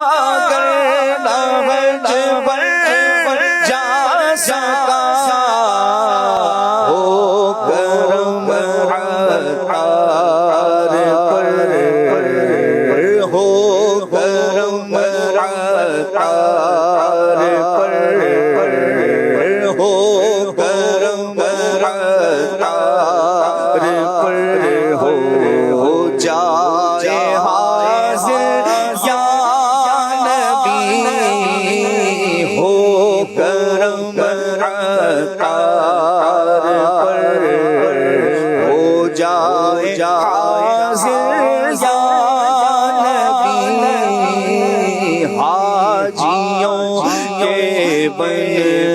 اگر نہج پر جا سکا ہو کرم عطار پر ہو کرم عطار پر ہو کرم عطار پر ہو جائے حاضر یا نبی ہو کرم عطار پر ہو جائے حاضر یا نبی حاجیوں کے بن